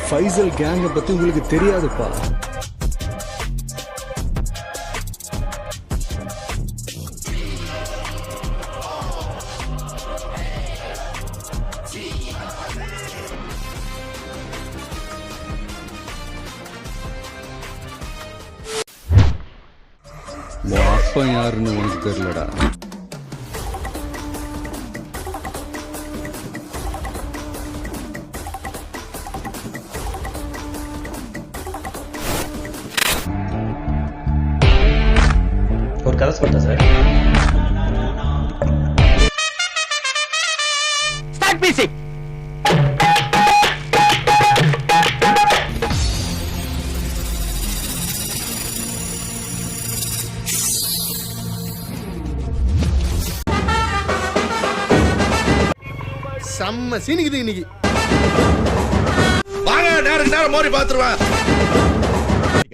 ஃபைசல் கேங்கை பத்தி உங்களுக்கு தெரியாதுப்பா. அப்ப யாருன்னு உனக்கு தெரியலடா. ஒரு கதை சொல்றேன் சார். Start music. செம்ம சீனிக்குது இன்னைக்கு. வாங்க நேரம் மோரி பாத்துருவேன்.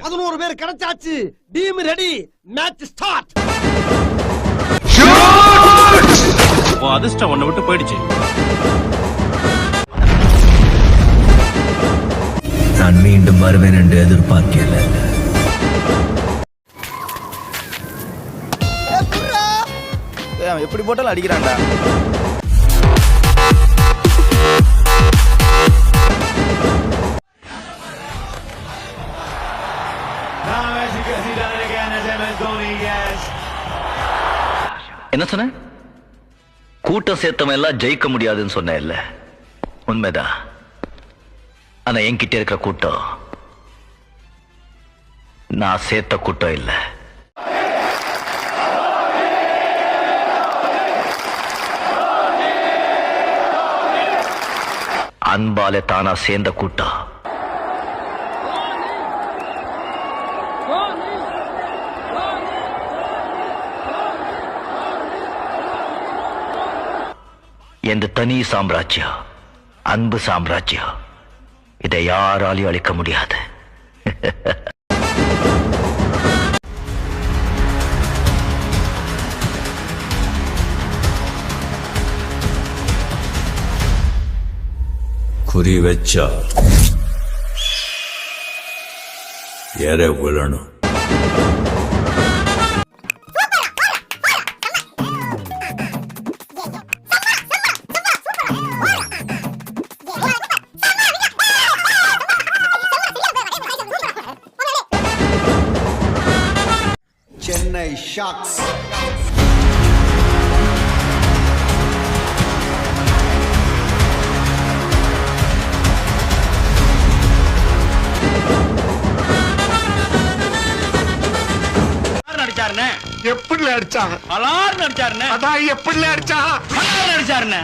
11 பேர் கிடைச்சாச்சு. Team ready. Match start. அதிர்ஷ்டம் ஒண்ணு விட்டு போயிடுச்சு. நான் மீண்டும் வருவேன் என்று எதிர்பார்க்கல. எப்படி போட்டாலும் அடிக்கிறான்டா. என்ன சொன்ன? கூட்டம் சேர்த்தவன் எல்லாம் ஜெயிக்க முடியாதுன்னு சொன்ன இல்ல? உண்மைதான். ஆனா என்கிட்ட இருக்கிற கூட்டம் நான் சேர்த்த கூட்டம் இல்ல. அன்பாலே தானா சேர்ந்த கூட்டம். எந்த தனி சாம்ராஜ்யம், அன்பு சாம்ராஜ்யம். இதை யாராலையும் அழிக்க முடியாது. குறி வச்சா ஏற விழணும். சென்னை ஷாக்ஸ். எப்படி அடிச்சா? அலார்னு அடிச்சாருண்ணே. அதான் எப்படி அடிச்சா? அலார்னு அடிச்சாருண்ணே.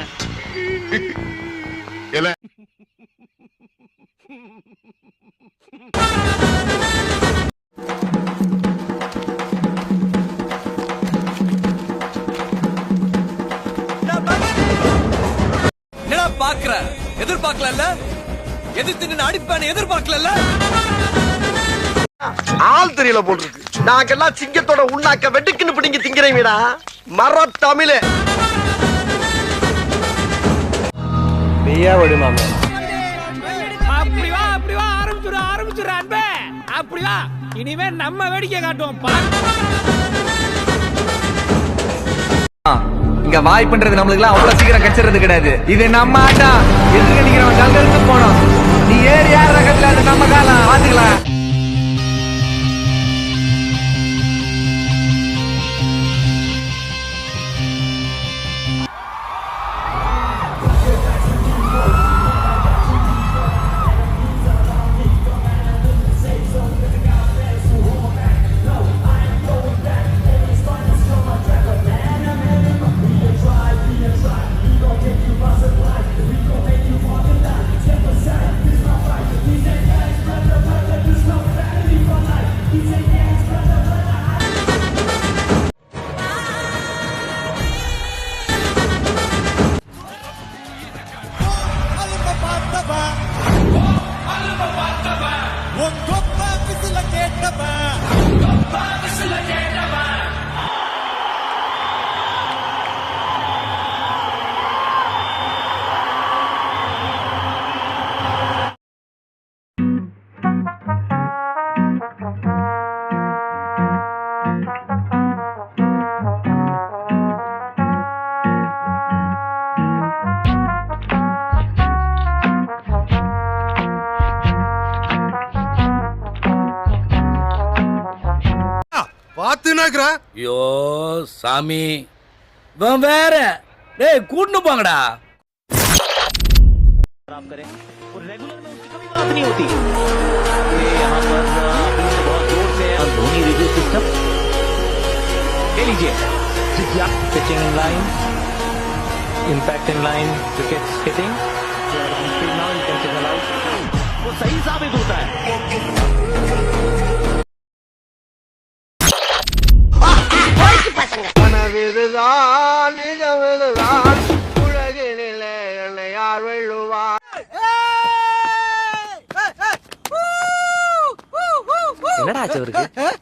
என்னடா பாக்குற? எதிர்பார்க்கல. எதிர்த்து அடிப்பான எதிர்பார்க்கல. ஆள் தெரியல போட்டுருக்கு. நாங்கெல்லாம் சிங்கத்தோட உண்ணாக்க வெட்டுக்குன்னு பிடிங்க திங்கிறீங்கடா. மர தமிழே. நீயா வடி மாமா. அப்படி வா ஆரம்பிச்சுற அன்பே. அப்படி வா. இனிமே நம்ம வேடிக்கை காட்டுவோம். இங்க வாய் பண்றது நம்மளுக்கு அவ்வளவு சீக்கிரம் கச்சிறது கிடையாது. இது நம்ம ஆட்டா. எதுக்கு நிக்கிறவன் கல்கெடுத்து போனோம். நீ ஏறி யார் ரகத்துல அது நம்ம காலம் பாத்துக்கலாம். இருக்கிற ஐயோ சாமி இவன் வேற டேய் கூட்டு போங்கடா बात नहीं होती यहाँ पर बहुत जोर से धोनी रिव्यू सिस्टम ले लीजिए pitching in line impact in line wicket hitting वो सही साबित होता है கனவிதுதான் நிஜமிதுதான் உலகினிலே என்னை யார் வெல்லுவார் என்னடா ஆச்சு அவருக்கு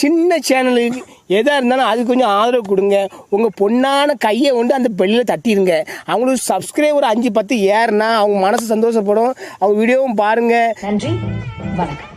சின்ன சேனலுக்கு எதாக இருந்தாலும் அது கொஞ்சம் ஆதரவு கொடுங்க உங்கள் பொண்ணான கையை கொண்டு அந்த பெல்லில் தட்டிடுங்க அவங்களுக்கு சப்ஸ்கிரைபர் 5-10 ஏறுனா அவங்க மனசு சந்தோஷப்படும் அவங்க வீடியோவும் பாருங்கள். நன்றி, வணக்கம்.